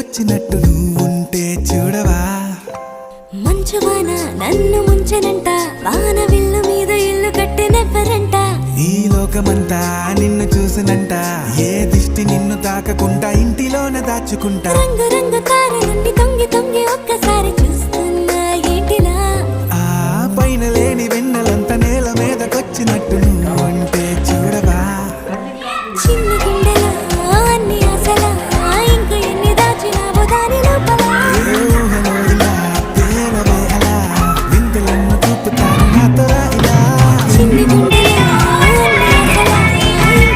వచ్చినట్టు నువ్వుంటే చూడవా మంచువాన నన్ను ముంచెనంట వాన విల్లు మీద ఇల్లు కట్టెనెవ్వరంట ఈ లోకమంతా నిన్ను చూసినంట ఏ దిష్టి నిన్ను తాకకుండా ఇంటిలోన దాచుకుంటా రంగు రంగు తారలన్నీ తొంగి తొంగి ఒక్కసారి చూస్తున్నా ఏంటిలా ఆ పైన లేని వెన్నెలంత నేల మీదకొచ్చినట్టు నువ్వుంటే చూడవా చిన్న